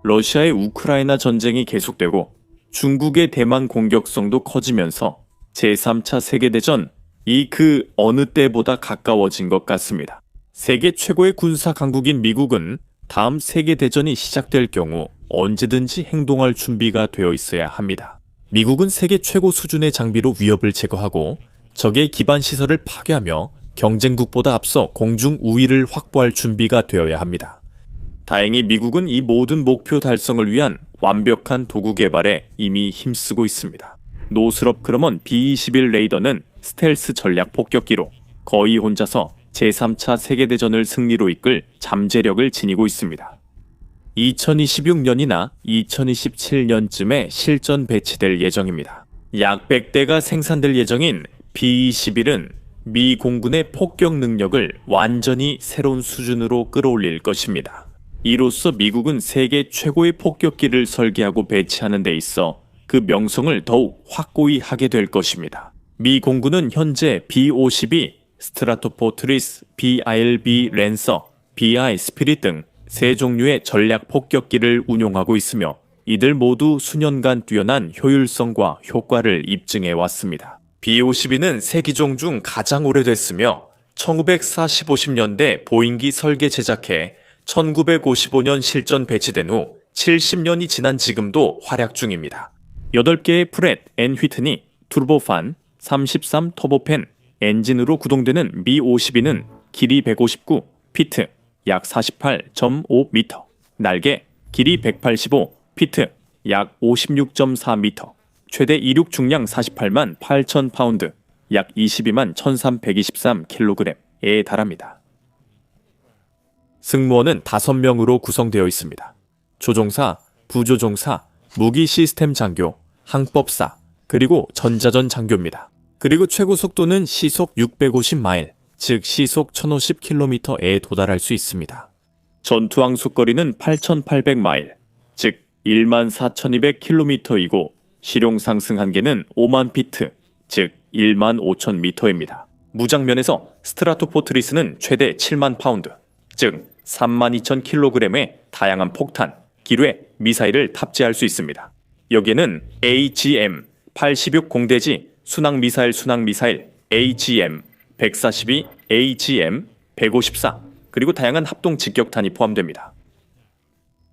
러시아의 우크라이나 전쟁이 계속되고 중국의 대만 공격성도 커지면서 제3차 세계대전 그 어느 때보다 가까워진 것 같습니다. 세계 최고의 군사 강국인 미국은 다음 세계대전이 시작될 경우 언제든지 행동할 준비가 되어 있어야 합니다. 미국은 세계 최고 수준의 장비로 위협을 제거하고 적의 기반 시설을 파괴하며 경쟁국보다 앞서 공중 우위를 확보할 준비가 되어야 합니다. 다행히 미국은 이 모든 목표 달성을 위한 완벽한 도구 개발에 이미 힘쓰고 있습니다. 노스럽 그러먼 B-21 레이더는 스텔스 전략 폭격기로 거의 혼자서 제3차 세계대전을 승리로 이끌 잠재력을 지니고 있습니다. 2026년이나 2027년쯤에 실전 배치될 예정입니다. 약 100대가 생산될 예정인 B-21은 미 공군의 폭격 능력을 완전히 새로운 수준으로 끌어올릴 것입니다. 이로써 미국은 세계 최고의 폭격기를 설계하고 배치하는 데 있어 그 명성을 더욱 확고히 하게 될 것입니다. 미 공군은 현재 B-52, 스트라토포트리스, BILB 랜서, BI 스피릿 등 세 종류의 전략 폭격기를 운용하고 있으며 이들 모두 수년간 뛰어난 효율성과 효과를 입증해 왔습니다. B-52는 세 기종 중 가장 오래됐으며 1940-50년대 보잉기 설계 제작해 1955년 실전 배치된 후 70년이 지난 지금도 활약 중입니다. 8개의 프렛 앤 휘트니, 투르보판, 33 터보팬, 엔진으로 구동되는 B-52는 길이 159 피트, 약 48.5m, 날개, 길이 185 피트, 약 56.4m, 최대 이륙 중량 48만 8천 파운드, 약 22만 1323kg에 달합니다. 승무원은 5명으로 구성되어 있습니다. 조종사, 부조종사, 무기 시스템 장교, 항법사, 그리고 전자전 장교입니다. 그리고 최고 속도는 시속 650마일, 즉 시속 1050km에 도달할 수 있습니다. 전투 항속거리는 8800마일, 즉 14200km이고 실용 상승 한계는 5만 피트, 즉 1만 5000m입니다. 무장면에서 스트라토포트리스는 최대 7만 파운드, 즉 32,000kg의 다양한 폭탄, 기뢰, 미사일을 탑재할 수 있습니다. 여기에는 AGM, 86 공대지 순항미사일 AGM, 142, AGM, 154, 그리고 다양한 합동 직격탄이 포함됩니다.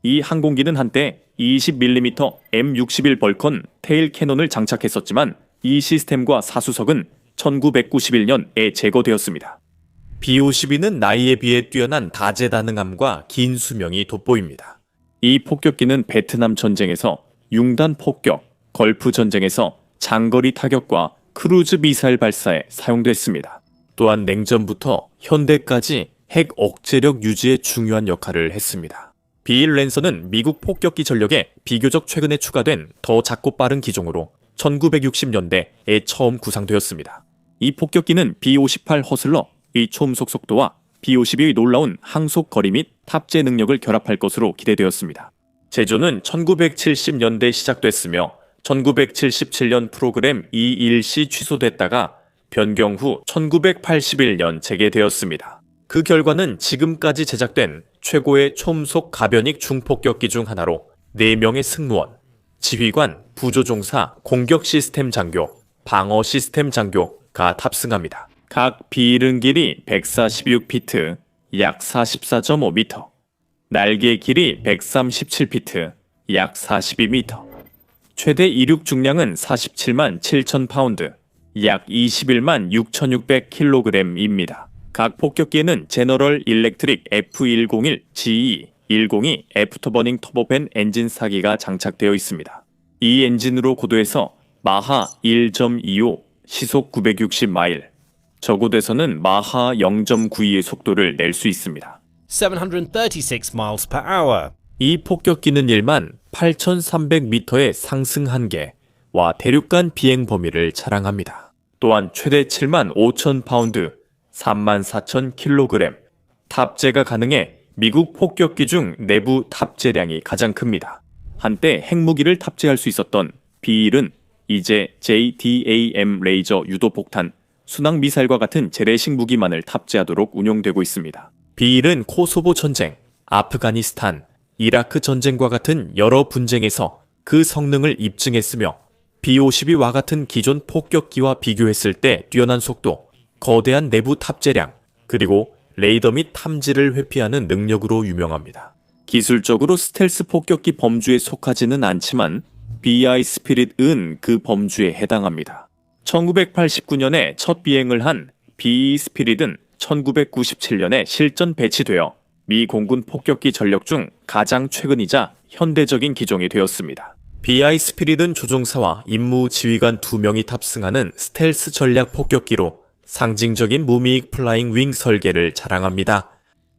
이 항공기는 한때 20mm M61 벌컨 테일 캐논을 장착했었지만 이 시스템과 사수석은 1991년에 제거되었습니다. B-52는 나이에 비해 뛰어난 다재다능함과 긴 수명이 돋보입니다. 이 폭격기는 베트남 전쟁에서 융단 폭격, 걸프 전쟁에서 장거리 타격과 크루즈 미사일 발사에 사용됐습니다. 또한 냉전부터 현대까지 핵 억제력 유지에 중요한 역할을 했습니다. B-1 랜서는 미국 폭격기 전력에 비교적 최근에 추가된 더 작고 빠른 기종으로 1960년대에 처음 구상되었습니다. 이 폭격기는 B-58 허슬러, 이 초음속 속도와 B-52의 놀라운 항속 거리 및 탑재 능력을 결합할 것으로 기대되었습니다. 제조는 1970년대 시작됐으며 1977년 프로그램 E1C 취소됐다가 변경 후 1981년 재개되었습니다. 그 결과는 지금까지 제작된 최고의 초음속 가변익 중폭격기 중 하나로 4명의 승무원, 지휘관, 부조종사, 공격 시스템 장교, 방어 시스템 장교가 탑승합니다. 각 비일은 길이 146피트, 약 44.5m, 날개 길이 137피트, 약 42m, 최대 이륙 중량은 47만 7천 파운드, 약 21만 6,600kg입니다. 각 폭격기에는 제너럴 일렉트릭 F101GE 102 애프터버닝 터보팬 엔진 4기가 장착되어 있습니다. 이 엔진으로 고도에서 마하 1.25, 시속 960마일, 저고도에서는 마하 0.92의 속도를 낼 수 있습니다. 736 miles per hour. 이 폭격기는 1만 8,300m의 상승 한계와 대륙간 비행 범위를 자랑합니다. 또한 최대 7만 5천 파운드, 3만 4천 킬로그램 탑재가 가능해 미국 폭격기 중 내부 탑재량이 가장 큽니다. 한때 핵무기를 탑재할 수 있었던 B-1은 이제 JDAM 레이저 유도폭탄, 순항미사일과 같은 재래식 무기만을 탑재하도록 운용되고 있습니다. B-1은 코소보 전쟁, 아프가니스탄, 이라크 전쟁과 같은 여러 분쟁에서 그 성능을 입증했으며 B-52와 같은 기존 폭격기와 비교했을 때 뛰어난 속도, 거대한 내부 탑재량, 그리고 레이더 및 탐지를 회피하는 능력으로 유명합니다. 기술적으로 스텔스 폭격기 범주에 속하지는 않지만 BI 스피릿은 그 범주에 해당합니다. 1989년에 첫 비행을 한 BE 스피릿은 1997년에 실전 배치되어 미 공군 폭격기 전력 중 가장 최근이자 현대적인 기종이 되었습니다. BI 스피릿은 조종사와 임무 지휘관 2명이 탑승하는 스텔스 전략 폭격기로 상징적인 무미익 플라잉 윙 설계를 자랑합니다.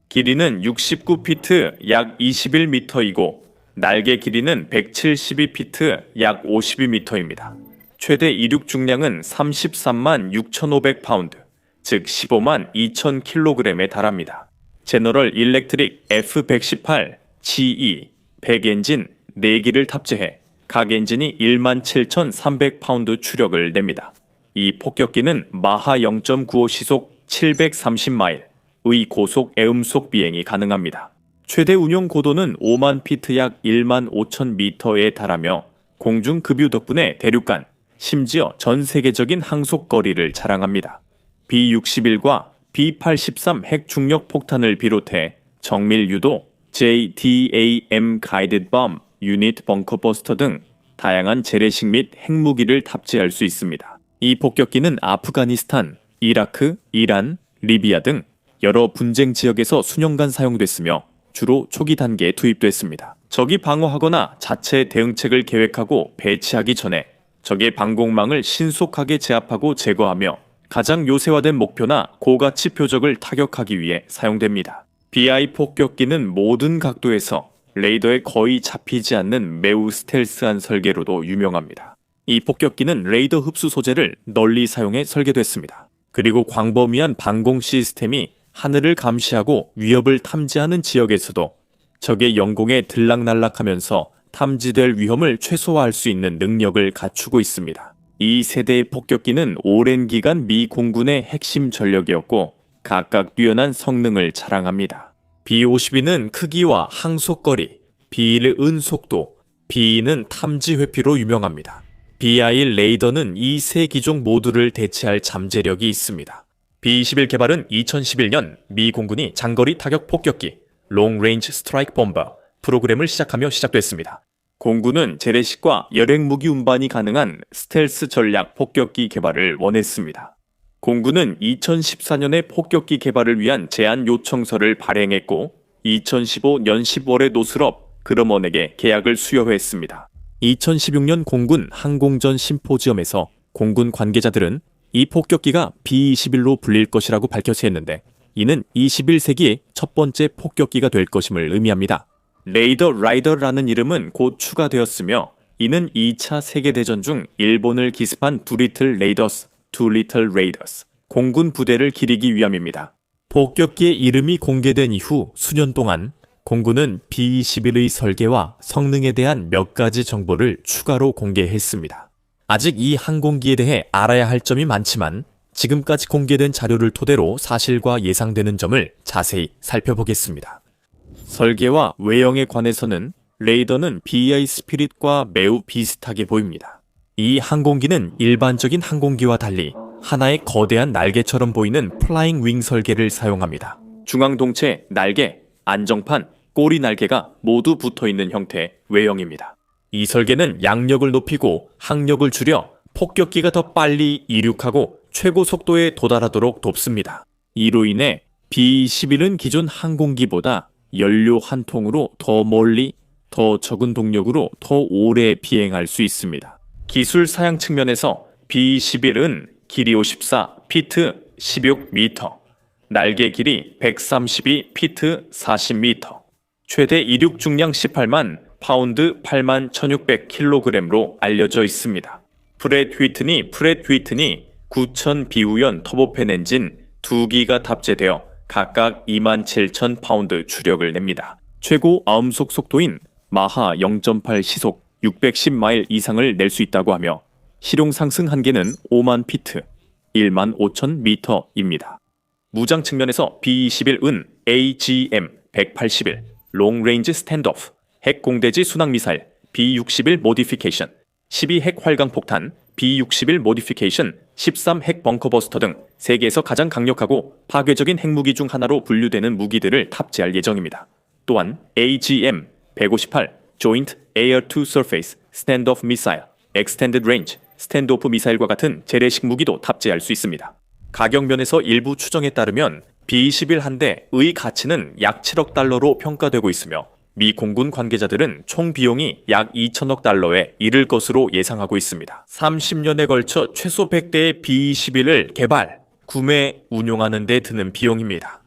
길이는 69피트 약 21m이고 날개 길이는 172피트 약 52m입니다. 최대 이륙 중량은 33만 6,500파운드, 즉 15만 2,000kg에 달합니다. 제너럴 일렉트릭 F-118 GE 100엔진 4기를 탑재해 각 엔진이 17,300파운드 추력을 냅니다. 이 폭격기는 마하 0.95 시속 730마일의 고속 애음속 비행이 가능합니다. 최대 운용 고도는 5만 피트 약 1만 5천 미터에 달하며 공중 급유 덕분에 대륙간, 심지어 전 세계적인 항속 거리를 자랑합니다. B-61과 B-83 핵 중력 폭탄을 비롯해 정밀 유도, JDAM 가이드드 범, 유닛 벙커 버스터 등 다양한 재래식 및 핵무기를 탑재할 수 있습니다. 이 폭격기는 아프가니스탄, 이라크, 이란, 리비아 등 여러 분쟁 지역에서 수년간 사용됐으며 주로 초기 단계에 투입됐습니다. 적이 방어하거나 자체 대응책을 계획하고 배치하기 전에 적의 방공망을 신속하게 제압하고 제거하며 가장 요새화된 목표나 고가치 표적을 타격하기 위해 사용됩니다. BI 폭격기는 모든 각도에서 레이더에 거의 잡히지 않는 매우 스텔스한 설계로도 유명합니다. 이 폭격기는 레이더 흡수 소재를 널리 사용해 설계됐습니다. 그리고 광범위한 방공 시스템이 하늘을 감시하고 위협을 탐지하는 지역에서도 적의 영공에 들락날락하면서 탐지될 위험을 최소화할 수 있는 능력을 갖추고 있습니다. 이 세대의 폭격기는 오랜 기간 미 공군의 핵심 전력이었고 각각 뛰어난 성능을 자랑합니다. B-52는 크기와 항속거리, B-1은 속도, B-2는 탐지 회피로 유명합니다. BI 레이더는 이 세 기종 모두를 대체할 잠재력이 있습니다. B-21 개발은 2011년 미 공군이 장거리 타격 폭격기 롱 레인지 스트라이크 범버 프로그램을 시작하며 시작됐습니다. 공군은 재래식과 열핵 무기 운반이 가능한 스텔스 전략 폭격기 개발을 원했습니다. 공군은 2014년에 폭격기 개발을 위한 제안 요청서를 발행했고 2015년 10월에 노스럽 그러먼에게 계약을 수여했습니다. 2016년 공군 항공전 심포지엄에서 공군 관계자들은 이 폭격기가 B-21로 불릴 것이라고 밝혀서 했는데 이는 21세기의 첫 번째 폭격기가 될 것임을 의미합니다. 레이더 라이더라는 이름은 곧 추가되었으며 이는 2차 세계대전 중 일본을 기습한 두리틀 레이더스, 투리틀 레이더스, 공군 부대를 기리기 위함입니다. 폭격기의 이름이 공개된 이후 수년 동안 공군은 B-21의 설계와 성능에 대한 몇 가지 정보를 추가로 공개했습니다. 아직 이 항공기에 대해 알아야 할 점이 많지만 지금까지 공개된 자료를 토대로 사실과 예상되는 점을 자세히 살펴보겠습니다. 설계와 외형에 관해서는 레이더는 BI 스피릿과 매우 비슷하게 보입니다. 이 항공기는 일반적인 항공기와 달리 하나의 거대한 날개처럼 보이는 플라잉 윙 설계를 사용합니다. 중앙동체, 날개, 안정판, 꼬리 날개가 모두 붙어있는 형태의 외형입니다. 이 설계는 양력을 높이고 항력을 줄여 폭격기가 더 빨리 이륙하고 최고 속도에 도달하도록 돕습니다. 이로 인해 B-21은 기존 항공기보다 연료 한 통으로 더 멀리, 더 적은 동력으로 더 오래 비행할 수 있습니다. 기술 사양 측면에서 B-21은 길이 54피트 16m, 날개 길이 132피트 40m, 최대 이륙 중량 18만 파운드 8만 1600kg로 알려져 있습니다. 프렛 휘트니 9000 비우연 터보팬 엔진 2기가 탑재되어 각각 27000 파운드 추력을 냅니다. 최고 아음속 속도인 마하 0.8 시속 610마일 이상을 낼 수 있다고 하며 실용 상승 한계는 5만 피트 1만 5천 미터입니다. 무장 측면에서 B-21은 AGM 181, 롱레인지 스탠드오프, 핵공대지 순항미사일 B-61 모디피케이션, 12핵 활강폭탄 B-61 모디피케이션, 13핵 벙커버스터 등 세계에서 가장 강력하고 파괴적인 핵무기 중 하나로 분류되는 무기들을 탑재할 예정입니다. 또한 AGM-158 Joint Air-to-Surface Standoff Missile, Extended Range 스탠드오프 미사일과 같은 재래식 무기도 탑재할 수 있습니다. 가격면에서 일부 추정에 따르면 B-21 한 대의 가치는 약 7억 달러로 평가되고 있으며 미 공군 관계자들은 총 비용이 약 2천억 달러에 이를 것으로 예상하고 있습니다. 30년에 걸쳐 최소 100대의 B-21을 개발, 구매, 운용하는 데 드는 비용입니다.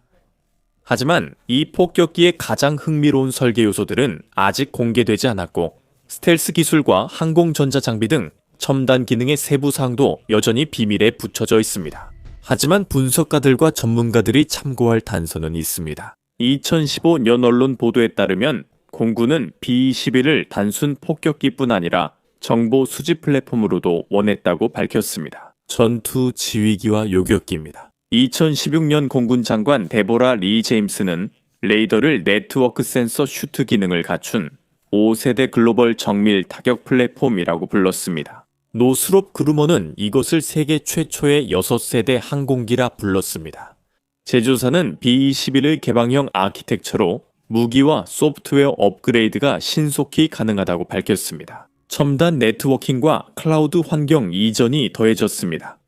하지만 이 폭격기의 가장 흥미로운 설계 요소들은 아직 공개되지 않았고 스텔스 기술과 항공전자 장비 등 첨단 기능의 세부 사항도 여전히 비밀에 붙여져 있습니다. 하지만 분석가들과 전문가들이 참고할 단서는 있습니다. 2015년 언론 보도에 따르면 공군은 B-21을 단순 폭격기뿐 아니라 정보 수집 플랫폼으로도 원했다고 밝혔습니다. 전투 지휘기와 요격기입니다. 2016년 공군 장관 데보라 리 제임스는 레이더를 네트워크 센서 슈트 기능을 갖춘 5세대 글로벌 정밀 타격 플랫폼이라고 불렀습니다. 노스롭 그루머는 이것을 세계 최초의 6세대 항공기라 불렀습니다. 제조사는 B-21의 개방형 아키텍처로 무기와 소프트웨어 업그레이드가 신속히 가능하다고 밝혔습니다. 첨단 네트워킹과 클라우드 환경 이전이 더해졌습니다.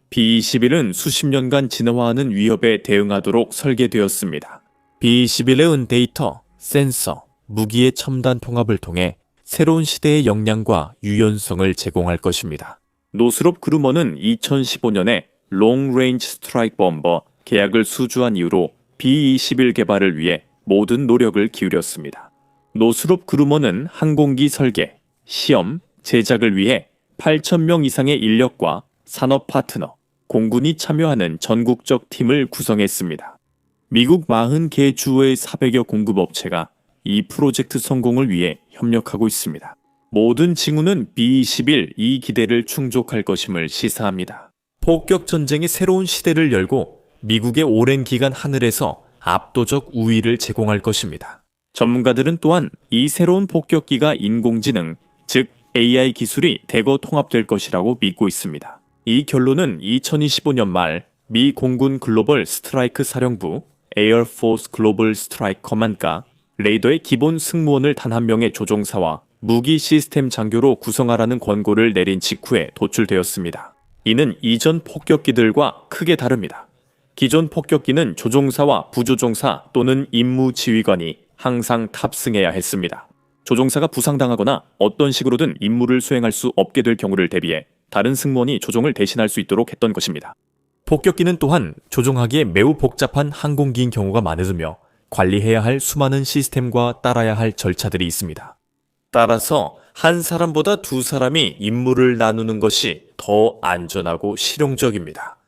B-21은 수십 년간 진화하는 위협에 대응하도록 설계되었습니다. B-21은 데이터, 센서, 무기의 첨단 통합을 통해 새로운 시대의 역량과 유연성을 제공할 것입니다. 노스롭 그루머는 2015년에 롱레인지 스트라이크 범버 계약을 수주한 이후로 B-21 개발을 위해 모든 노력을 기울였습니다. 노스롭 그루머는 항공기 설계, 시험, 제작을 위해 8,000명 이상의 인력과 산업 파트너, 공군이 참여하는 전국적 팀을 구성했습니다. 미국 40개 주의 400여 공급업체가 이 프로젝트 성공을 위해 협력하고 있습니다. 모든 징후는 B-21 이 기대를 충족할 것임을 시사합니다. 폭격 전쟁의 새로운 시대를 열고 미국의 오랜 기간 하늘에서 압도적 우위를 제공할 것입니다. 전문가들은 또한 이 새로운 폭격기가 인공지능, 즉 AI 기술이 대거 통합될 것이라고 믿고 있습니다. 이 결론은 2025년 말 미 공군 글로벌 스트라이크 사령부 Air Force Global Strike Command가 레이더의 기본 승무원을 단 한 명의 조종사와 무기 시스템 장교로 구성하라는 권고를 내린 직후에 도출되었습니다. 이는 이전 폭격기들과 크게 다릅니다. 기존 폭격기는 조종사와 부조종사 또는 임무 지휘관이 항상 탑승해야 했습니다. 조종사가 부상당하거나 어떤 식으로든 임무를 수행할 수 없게 될 경우를 대비해 다른 승무원이 조종을 대신할 수 있도록 했던 것입니다. 폭격기는 또한 조종하기에 매우 복잡한 항공기인 경우가 많으며 관리해야 할 수많은 시스템과 따라야 할 절차들이 있습니다. 따라서 한 사람보다 두 사람이 임무를 나누는 것이 더 안전하고 실용적입니다.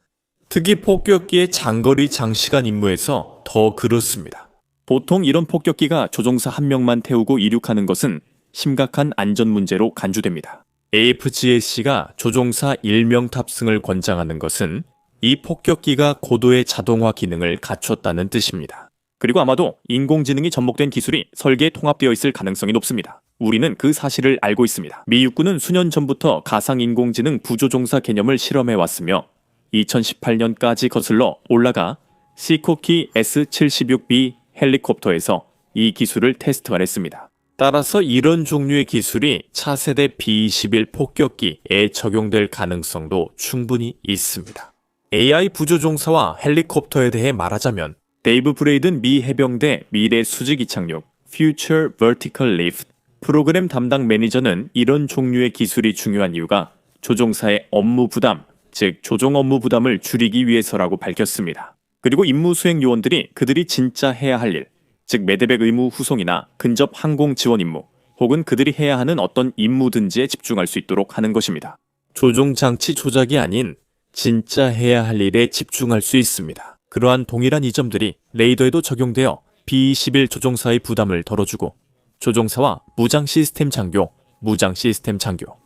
특히 폭격기의 장거리 장시간 임무에서 더 그렇습니다. 보통 이런 폭격기가 조종사 한 명만 태우고 이륙하는 것은 심각한 안전 문제로 간주됩니다. AFGSC가 조종사 1명 탑승을 권장하는 것은 이 폭격기가 고도의 자동화 기능을 갖췄다는 뜻입니다. 그리고 아마도 인공지능이 접목된 기술이 설계에 통합되어 있을 가능성이 높습니다. 우리는 그 사실을 알고 있습니다. 미 육군은 수년 전부터 가상인공지능 부조종사 개념을 실험해왔으며 2018년까지 거슬러 올라가 시코키 S-76B 헬리콥터에서 이 기술을 테스트화했습니다. 따라서 이런 종류의 기술이 차세대 B-21 폭격기에 적용될 가능성도 충분히 있습니다. AI 부조종사와 헬리콥터에 대해 말하자면 데이브 브레이든 미 해병대 미래 수직 이착륙 Future Vertical Lift 프로그램 담당 매니저는 이런 종류의 기술이 중요한 이유가 조종사의 업무 부담, 즉 조종 업무 부담을 줄이기 위해서라고 밝혔습니다. 그리고 임무 수행 요원들이 그들이 진짜 해야 할 일, 즉 메데백 의무 후송이나 근접 항공 지원 임무, 혹은 그들이 해야 하는 어떤 임무든지에 집중할 수 있도록 하는 것입니다. 조종 장치 조작이 아닌 진짜 해야 할 일에 집중할 수 있습니다. 그러한 동일한 이점들이 레이더에도 적용되어 B-21 조종사의 부담을 덜어주고 조종사와 무장 시스템 장교, 무장 시스템 장교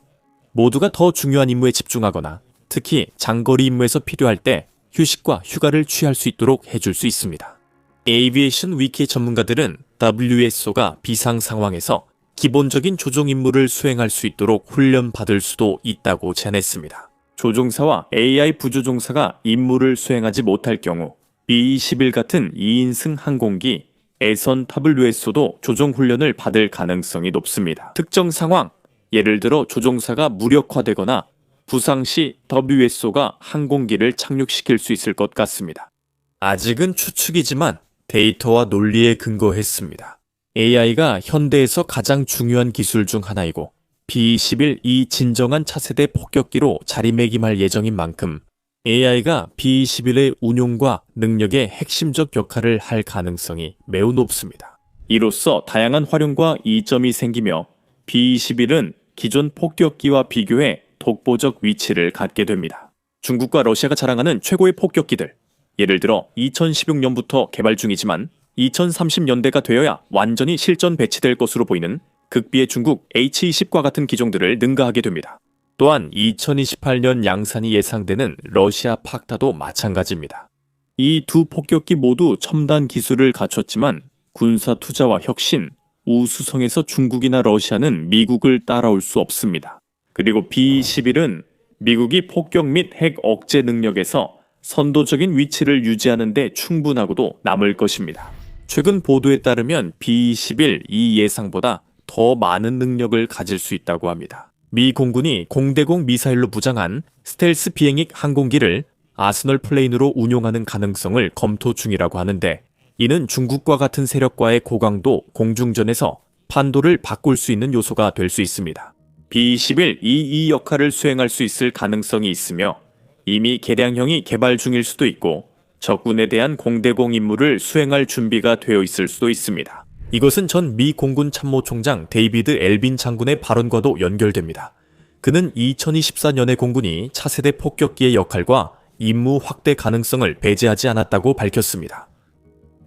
모두가 더 중요한 임무에 집중하거나 특히 장거리 임무에서 필요할 때 휴식과 휴가를 취할 수 있도록 해줄 수 있습니다. 에이비에이션 위키 전문가들은 WSO가 비상 상황에서 기본적인 조종 임무를 수행할 수 있도록 훈련받을 수도 있다고 제안했습니다. 조종사와 AI 부조종사가 임무를 수행하지 못할 경우 B-21 같은 2인승 항공기 에선 WSO도 조종 훈련을 받을 가능성이 높습니다. 특정 상황, 예를 들어 조종사가 무력화되거나 부상 시 WSO가 항공기를 착륙시킬 수 있을 것 같습니다. 아직은 추측이지만 데이터와 논리에 근거했습니다. AI가 현대에서 가장 중요한 기술 중 하나이고 B-21 이 진정한 차세대 폭격기로 자리매김할 예정인 만큼 AI가 B-21의 운용과 능력에 핵심적 역할을 할 가능성이 매우 높습니다. 이로써 다양한 활용과 이점이 생기며 B-21은 기존 폭격기와 비교해 독보적 위치를 갖게 됩니다. 중국과 러시아가 자랑하는 최고의 폭격기들, 예를 들어 2016년부터 개발 중이지만 2030년대가 되어야 완전히 실전 배치될 것으로 보이는 극비의 중국 H-20과 같은 기종들을 능가하게 됩니다. 또한 2028년 양산이 예상되는 러시아 팍타도 마찬가지입니다. 이 두 폭격기 모두 첨단 기술을 갖췄지만 군사 투자와 혁신, 우수성에서 중국이나 러시아는 미국을 따라올 수 없습니다. 그리고 B-21은 미국이 폭격 및 핵 억제 능력에서 선도적인 위치를 유지하는 데 충분하고도 남을 것입니다. 최근 보도에 따르면 B-21 이 예상보다 더 많은 능력을 가질 수 있다고 합니다. 미 공군이 공대공 미사일로 무장한 스텔스 비행익 항공기를 아스널 플레인으로 운용하는 가능성을 검토 중이라고 하는데, 이는 중국과 같은 세력과의 고강도 공중전에서 판도를 바꿀 수 있는 요소가 될 수 있습니다. B-21 이 역할을 수행할 수 있을 가능성이 있으며 이미 개량형이 개발 중일 수도 있고 적군에 대한 공대공 임무를 수행할 준비가 되어 있을 수도 있습니다. 이것은 전 미 공군 참모총장 데이비드 엘빈 장군의 발언과도 연결됩니다. 그는 2024년에 공군이 차세대 폭격기의 역할과 임무 확대 가능성을 배제하지 않았다고 밝혔습니다.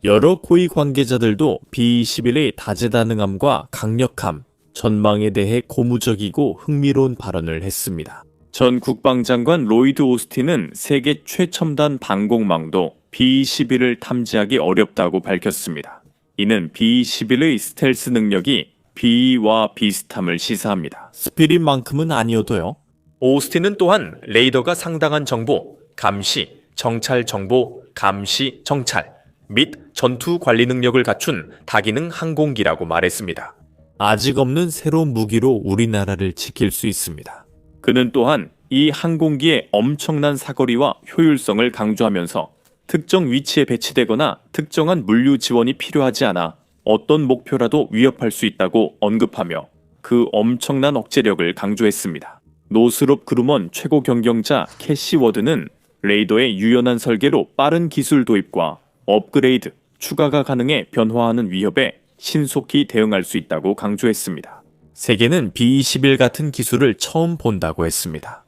여러 고위 관계자들도 B-21의 다재다능함과 강력함, 전망에 대해 고무적이고 흥미로운 발언을 했습니다. 전 국방장관 로이드 오스틴은 세계 최첨단 방공망도 B-21을 탐지하기 어렵다고 밝혔습니다. 이는 B-21의 스텔스 능력이 B와 비슷함을 시사합니다. 스피릿만큼은 아니어도요. 오스틴은 또한 레이더가 상당한 정보, 감시, 정찰 정보, 감시, 정찰 및 전투 관리 능력을 갖춘 다기능 항공기라고 말했습니다. 아직 없는 새로운 무기로 우리나라를 지킬 수 있습니다. 그는 또한 이 항공기의 엄청난 사거리와 효율성을 강조하면서 특정 위치에 배치되거나 특정한 물류 지원이 필요하지 않아 어떤 목표라도 위협할 수 있다고 언급하며 그 엄청난 억제력을 강조했습니다. 노스롭 그루먼 최고 경영자 캐시 워드는 레이더의 유연한 설계로 빠른 기술 도입과 업그레이드, 추가가 가능해 변화하는 위협에 신속히 대응할 수 있다고 강조했습니다. 세계는 B-21 같은 기술을 처음 본다고 했습니다.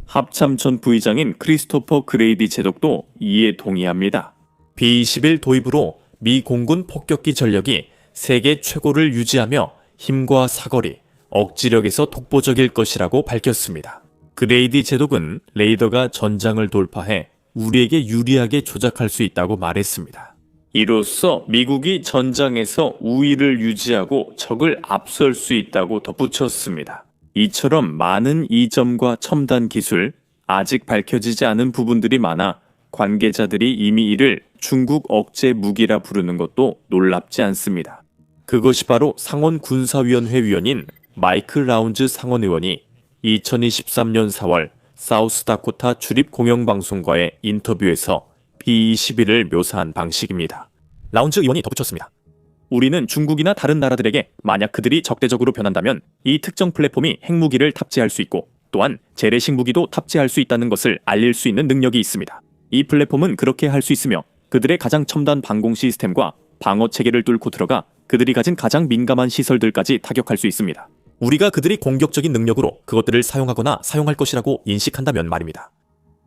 합참 전 부의장인 크리스토퍼 그레이디 제독도 이에 동의합니다. B-21 도입으로 미 공군 폭격기 전력이 세계 최고를 유지하며 힘과 사거리, 억지력에서 독보적일 것이라고 밝혔습니다. 그레이디 제독은 레이더가 전장을 돌파해 우리에게 유리하게 조작할 수 있다고 말했습니다. 이로써 미국이 전장에서 우위를 유지하고 적을 앞설 수 있다고 덧붙였습니다. 이처럼 많은 이점과 첨단 기술, 아직 밝혀지지 않은 부분들이 많아 관계자들이 이미 이를 중국 억제 무기라 부르는 것도 놀랍지 않습니다. 그것이 바로 상원 군사위원회 위원인 마이크 라운즈 상원의원이 2023년 4월 사우스다코타 주립 공영방송과의 인터뷰에서 B-21을 묘사한 방식입니다. 라운즈 의원이 덧붙였습니다. 우리는 중국이나 다른 나라들에게 만약 그들이 적대적으로 변한다면 이 특정 플랫폼이 핵무기를 탑재할 수 있고 또한 재래식 무기도 탑재할 수 있다는 것을 알릴 수 있는 능력이 있습니다. 이 플랫폼은 그렇게 할 수 있으며 그들의 가장 첨단 방공 시스템과 방어 체계를 뚫고 들어가 그들이 가진 가장 민감한 시설들까지 타격할 수 있습니다. 우리가 그들이 공격적인 능력으로 그것들을 사용하거나 사용할 것이라고 인식한다면 말입니다.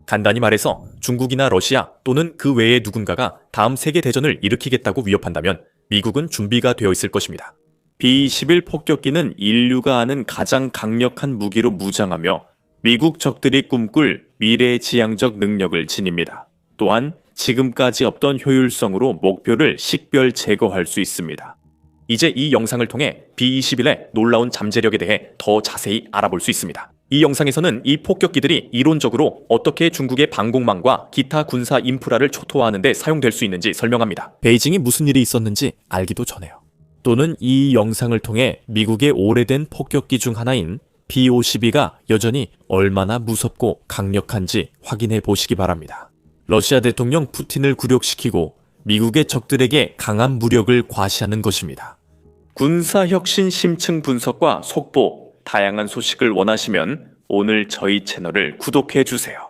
간단히 말해서 중국이나 러시아 또는 그 외의 누군가가 다음 세계대전을 일으키겠다고 위협한다면 미국은 준비가 되어 있을 것입니다. B-21 폭격기는 인류가 아는 가장 강력한 무기로 무장하며 미국 적들이 꿈꿀 미래지향적 능력을 지닙니다. 또한 지금까지 없던 효율성으로 목표를 식별 제거할 수 있습니다. 이제 이 영상을 통해 B-21의 놀라운 잠재력에 대해 더 자세히 알아볼 수 있습니다. 이 영상에서는 이 폭격기들이 이론적으로 어떻게 중국의 방공망과 기타 군사 인프라를 초토화하는 데 사용될 수 있는지 설명합니다. 베이징이 무슨 일이 있었는지 알기도 전해요. 또는 이 영상을 통해 미국의 오래된 폭격기 중 하나인 B-52가 여전히 얼마나 무섭고 강력한지 확인해 보시기 바랍니다. 러시아 대통령 푸틴을 굴욕시키고 미국의 적들에게 강한 무력을 과시하는 것입니다. 군사혁신 심층 분석과 속보, 다양한 소식을 원하시면 오늘 저희 채널을 구독해 주세요.